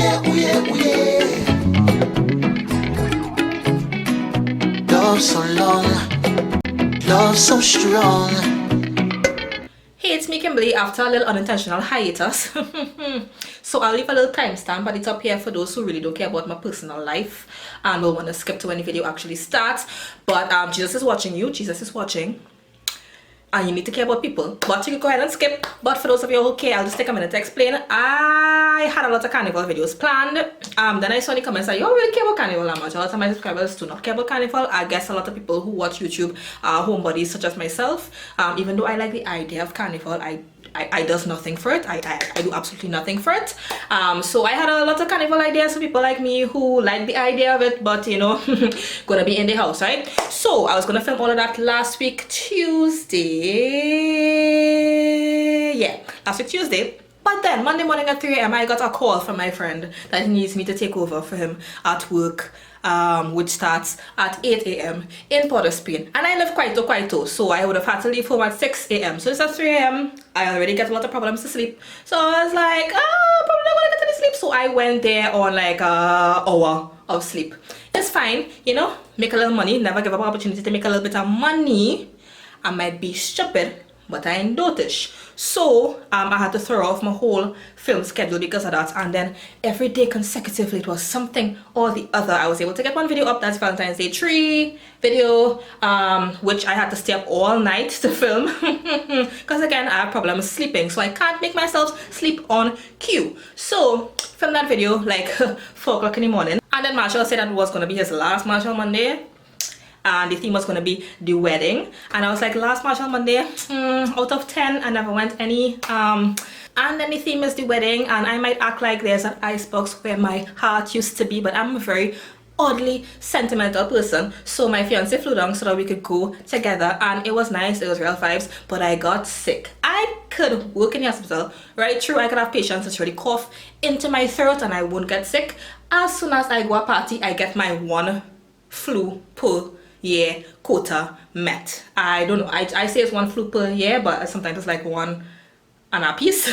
yeah, oh yeah, oh yeah. Love so long, love so strong. Hey, it's me, Kimberly, after a little unintentional hiatus. So I'll leave a little timestamp at the top here for those who really don't care about my personal life and will want to skip to when the video actually starts. But Jesus is watching you. Jesus is watching. And you need to care about people. But you can go ahead and skip. But for those of you who care, I'll just take a minute to explain. I had a lot of carnival videos planned. Then I saw in the comments that you don't really care about carnival that much. A lot of my subscribers do not care about carnival. I guess a lot of people who watch YouTube are homebodies such as myself. Even though I like the idea of carnival, I does nothing for it. I do absolutely nothing for it. So I had a lot of carnival ideas for people like me who like the idea of it, but you know, gonna be in the house, right? So I was gonna film all of that last week Tuesday. Yeah, last week Tuesday. But then Monday morning at 3 a.m. I got a call from my friend that he needs me to take over for him at work, which starts at 8 a.m. in Port of Spain. And I live quite so I would have had to leave home at 6 a.m. So it's at 3 a.m. I already get a lot of problems to sleep. So I was like, probably not gonna get any sleep. So I went there on like an hour of sleep. It's fine, you know, make a little money, never give up an opportunity to make a little bit of money. I might be stupid, but I ain't dotish. So I had to throw off my whole film schedule because of that, and then every day consecutively it was something or the other. I was able to get one video up, that's Valentine's Day 3 video, which I had to stay up all night to film because again I have problems sleeping, so I can't make myself sleep on cue. So film that video like 4 o'clock in the morning, and then Marshall said that it was going to be his last Marshall Monday. And the theme was going to be the wedding, and I was like, last Marshall Monday, out of 10 I never went any, and then the theme is the wedding, and I might act like there's an icebox where my heart used to be, but I'm a very oddly sentimental person. So my fiance flew down so that we could go together, and it was nice, it was real vibes, but I got sick. I could work in the hospital right through, I could have patients that's really cough into my throat and I won't get sick. As soon as I go a party, I get my one flu per year quota met. I don't know, I say it's one flu per year, but sometimes it's like one and a piece.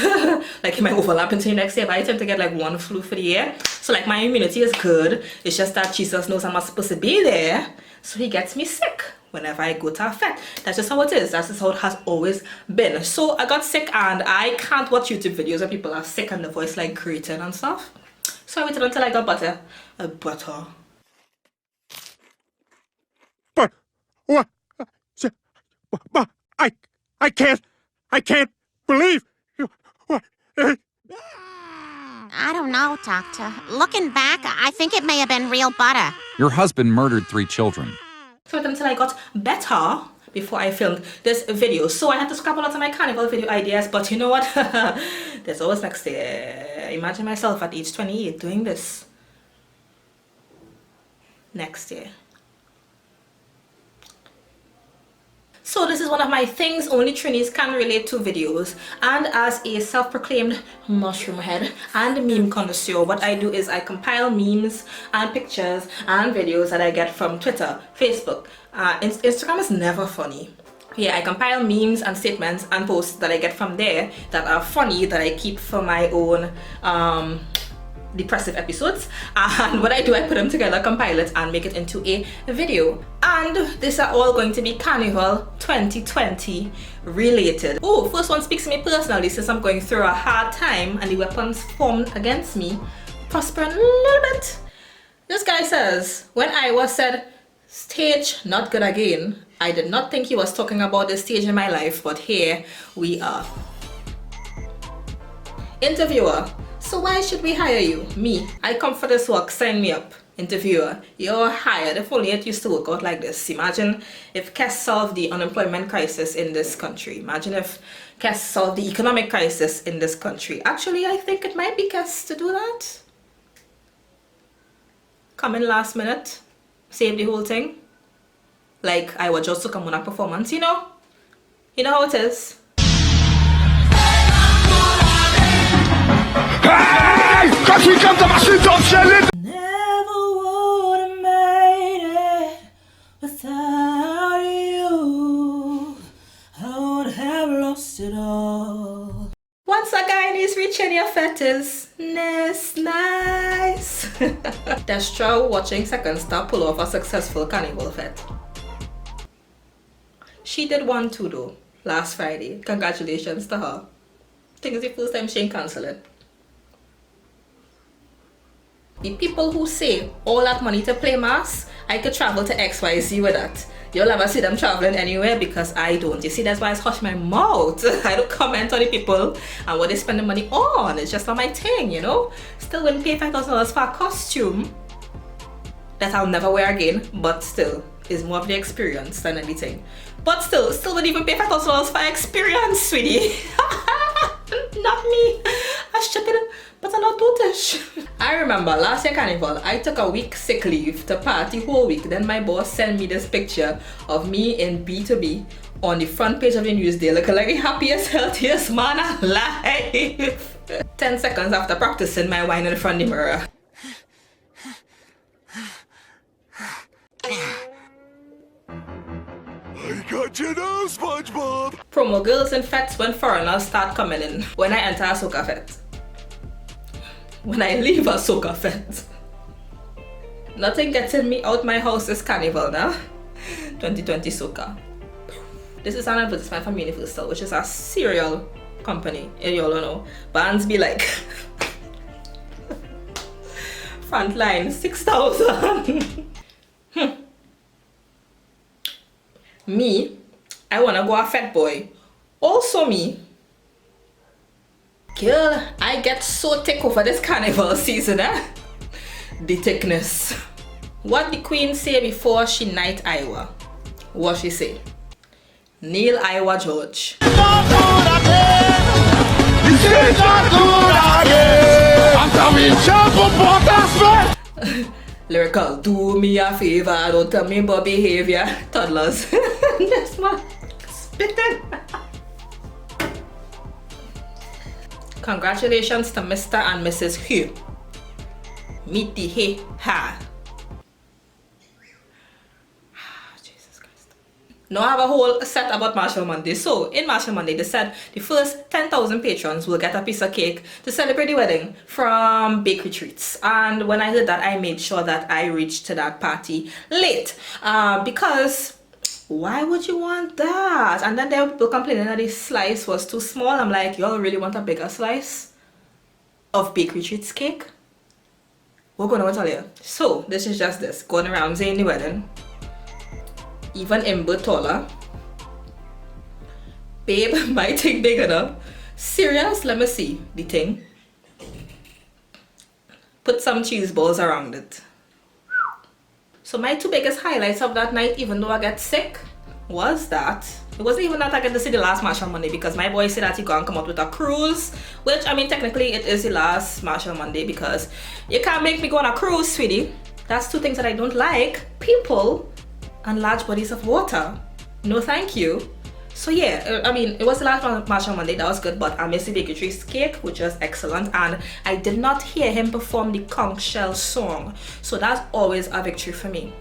Like it might overlap into the next year, but I tend to get like one flu for the year. So like my immunity is good, it's just that Jesus knows I'm not supposed to be there, so he gets me sick whenever I go to a fete. That's just how it is, that's just how it has always been. So I got sick, and I can't watch YouTube videos where people are sick and the voice like grating and stuff. So I waited until I got better. What? But I can't believe you. What? I don't know, Doctor. Looking back, I think it may have been real butter. Your husband murdered 3 children. So until I got better before I filmed this video. So I had to scrap a lot of my carnival video ideas, but you know what? There's always next year. Imagine myself at age 28 doing this. Next year. So this is one of my things only Trinis can relate to videos, and as a self-proclaimed mushroom head and meme connoisseur, what I do is I compile memes and pictures and videos that I get from Twitter, Facebook. Instagram is never funny. Yeah, I compile memes and statements and posts that I get from there that are funny, that I keep for my own depressive episodes, and what I do, I put them together, compile it, and make it into a video. And these are all going to be Carnival 2020 related. Oh, first one speaks to me personally, since I'm going through a hard time and the weapons formed against me prospering a little bit. This guy says, when I was said stage not good again, I did not think he was talking about the stage in my life, but here we are. Interviewer: so why should we hire you? Me, I come for this work, sign me up. Interviewer: you're hired. If only it used to work out like this. Imagine if Kes solved the unemployment crisis in this country. Imagine if Kes solved the economic crisis in this country. Actually, I think it might be Kes to do that. Come in last minute, save the whole thing. Like I was just to come on a performance, you know? You know how it is. Hey! Quand tu comme ta machine d'enchaîner! Never would have made it without you. I would have lost it all. Once a guy is reaching your fetishness night. Destra watching second star pull off a successful carnival fete. She did one too though, last Friday. Congratulations to her. I think it's the first time she ain't cancel it. The people who say all that money to play mass, I could travel to XYZ with that. You'll never see them traveling anywhere because I don't. You see, that's why I hush my mouth. I don't comment on the people and what they spend the money on. It's just not my thing, you know. Still wouldn't pay $5,000 for a costume that I'll never wear again, but still, is more of the experience than anything. But still wouldn't even pay $5,000 for experience, sweetie. Not me. I should it, but I'm not dotish. I remember last year carnival, I took a week sick leave to party whole week. Then my boss sent me this picture of me in B2B on the front page of the Newsday, looking like the happiest, healthiest man alive. 10 seconds after practicing my wine in front of the mirror. I got you now, SpongeBob. Promo girls in fetes when foreigners start coming in. When I enter a soca fete. When I leave a soca fete. Nothing getting me out my house is carnival now. 2020 soca. This is an advertisement from Universal, which is a cereal company. And you all know. Bands be like Frontline 6,000. Me, I wanna go a fat boy. Also me. Girl, I get so thick over this carnival season, eh? The thickness. What the queen say before she knight Iowa? What she say? Neil Iowa George. I'm coming Lyrical, do me a favor, don't tell me about behavior. Toddlers. That's my spitting. Congratulations to Mr. and Mrs. Hugh. Meet the he ha. Jesus Christ. Now I have a whole set about Marshall Monday. So in Marshall Monday, they said the first 10,000 patrons will get a piece of cake to celebrate the wedding from Bakery Treats. And when I heard that, I made sure that I reached to that party late. Because why would you want that? And then there were people complaining that the slice was too small. I'm like, y'all really want a bigger slice of Bakery Treats cake? We're gonna tell you. So this is just this. Gordon Ramsay in the wedding. Even Amber taller. Babe, my thing big enough. Serious? Let me see the thing. Put some cheese balls around it. So my two biggest highlights of that night, even though I got sick, was that it wasn't even that I got to see the last Marshall Monday, because my boy said that he gonna come up with a cruise, which I mean technically it is the last Marshall Monday because you can't make me go on a cruise, sweetie. That's two things that I don't like: people and large bodies of water. No thank you. So yeah, I mean, it was the last Marshall Monday, that was good, but I missed the Bakery Treats cake, which was excellent, and I did not hear him perform the conch shell song, so that's always a victory for me.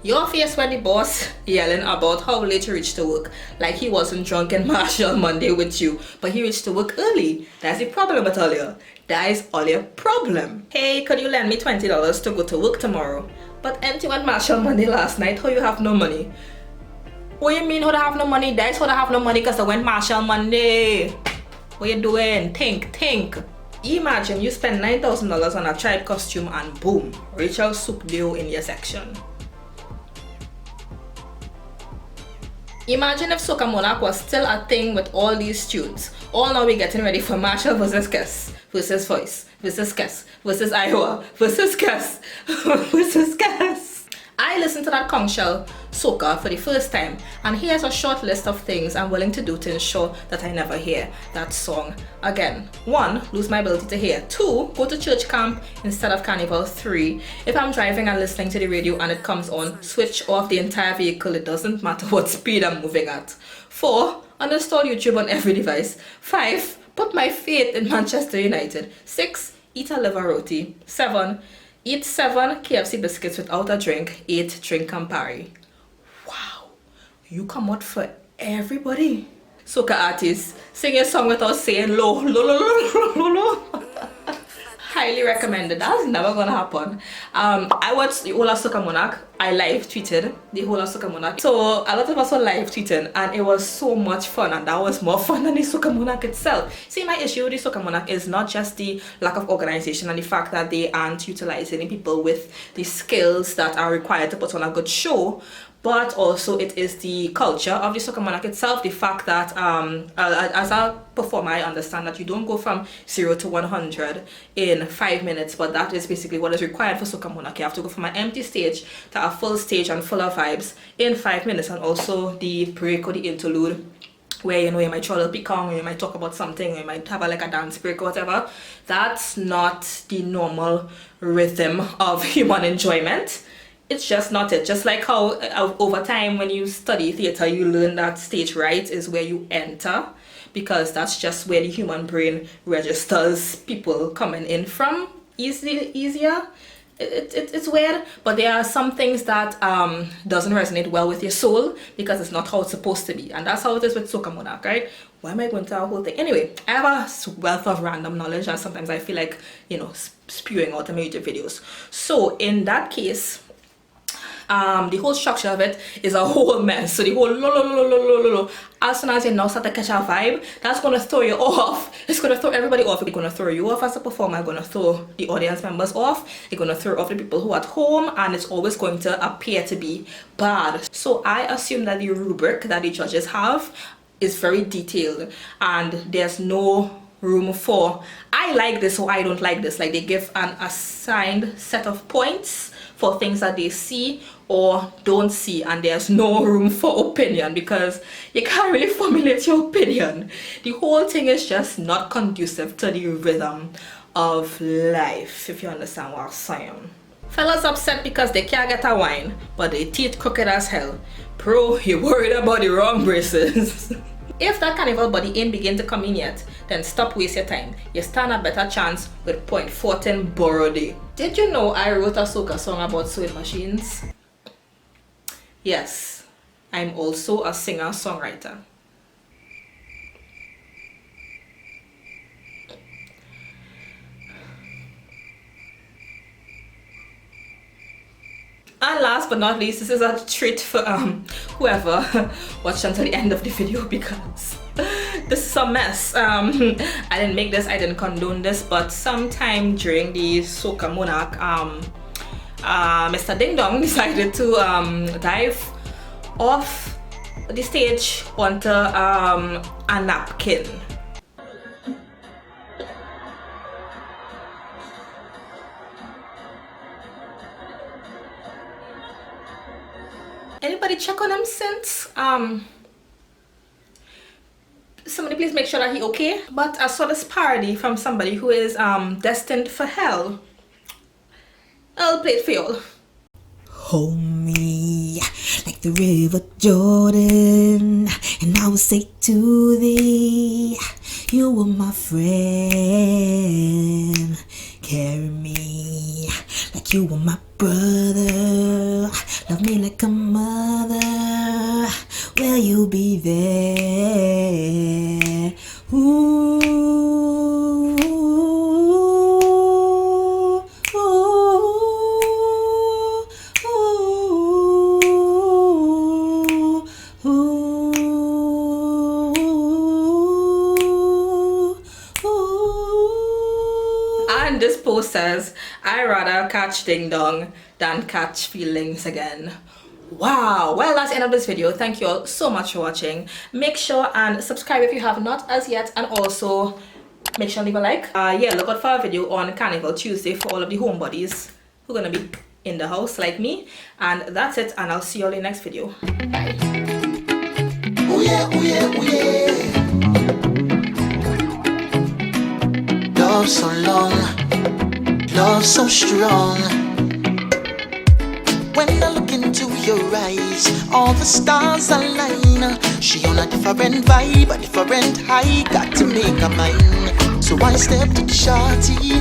Your face when the boss yelling about how late you reached to work, like he wasn't drunk in Marshall Monday with you, but he reached to work early. That's the problem, I tell you. That is all your problem. Hey, could you lend me $20 to go to work tomorrow? But empty went Marshall Monday last night, how you have no money? What you mean how to have no money? That's how to have no money because I went Marshall Monday. What you doing? Think. Imagine you spend $9,000 on a tribe costume and boom, Rachel Soup Deo in your section. Imagine if Soca Monarch was still a thing with all these tunes. All now we're getting ready for Marshall versus Kes, versus Voice, versus Kes, versus Iowa, versus Kes, versus Kes. I listened to that conch shell soca for the first time, and here's a short list of things I'm willing to do to ensure that I never hear that song again. 1. Lose my ability to hear. 2. Go to church camp instead of carnival. 3. If I'm driving and listening to the radio and it comes on, switch off the entire vehicle. It doesn't matter what speed I'm moving at. 4. Uninstall YouTube on every device. 5. Put my faith in Manchester United. 6. Eat a liver roti. 7. Eat 7 KFC biscuits without a drink. 8. Drink Campari. Wow, you come out for everybody. Soca artists, sing a song without saying low, low, low, low, low, low. highly recommended. That's never gonna happen. I watched the whole of Soca Monarch. I live tweeted the whole of Soca Monarch. So a lot of us were live tweeting, and it was so much fun, and that was more fun than the Soca Monarch itself. See, my issue with the Soca Monarch is not just the lack of organization and the fact that they aren't utilizing people with the skills that are required to put on a good show, but also it is the culture of the Soca Monarch itself. The fact that as a performer, I understand that you don't go from 0 to 100 in 5 minutes, but that is basically what is required for Soca Monarch. You have to go from an empty stage to a full stage and full of vibes in 5 minutes, and also the break or the interlude, where you might throw a little pecan, or you might talk about something, or you might have a dance break or whatever. That's not the normal rhythm of human enjoyment. It's just not it. Just like how over time when you study theater, you learn that stage right is where you enter, because that's just where the human brain registers people coming in from easier. It's weird, but there are some things that doesn't resonate well with your soul, because it's not how it's supposed to be, and that's how it is with Soca Monarch, right? Why am I going to a whole thing? Anyway, I have a wealth of random knowledge, and sometimes I feel like, spewing out on my YouTube videos. So in that case, the whole structure of it is a whole mess. So the whole lo, as soon as you now start to catch a vibe, that's going to throw you off. It's going to throw everybody off. It's going to throw you off as a performer. It's going to throw the audience members off. It's going to throw off the people who are at home, and it's always going to appear to be bad. So I assume that the rubric that the judges have is very detailed, and there's no room for I like this or I don't like this. Like, they give an assigned set of points for things that they see or don't see, and there's no room for opinion, because you can't really formulate your opinion. The whole thing is just not conducive to the rhythm of life, if you understand what I'm saying. Fellas upset because they can't get a wine, but their teeth crooked as hell. Bro, you worried about the wrong braces. If that carnival body ain't begin to come in yet, then stop waste your time. You stand a better chance with .14 Borody. Did you know I wrote a soca song about sewing machines? Yes, I'm also a singer-songwriter. And last but not least, this is a treat for whoever watched until the end of the video, because this is a mess. I didn't make this, I didn't condone this, but sometime during the Soca Monarch, Mr. Ding Dong decided to dive off the stage onto a napkin. Anybody check on him since? Somebody please make sure that he okay. But I saw this parody from somebody who is destined for hell. I'll play it for y'all. Hold me like the river Jordan, and I will say to thee, you were my friend. Carry me like you were my brother. Love me like a mother. Will you be there? Ooh, ooh, ooh, ooh. And this post says, I rather catch ding dong than catch feelings again. Wow, well, that's the end of this video. Thank you all so much for watching. Make sure and subscribe if you have not as yet, and also make sure and leave a like. Yeah, look out for a video on Carnival Tuesday for all of the homebodies who are gonna be in the house like me. And that's it, and I'll see you all in the next video. Bye. Oh yeah, oh yeah, oh yeah. Love so long, love so strong. When I look into your eyes, all the stars align. She on a different vibe, a different high. Got to make a mine. So I stepped to the shawty.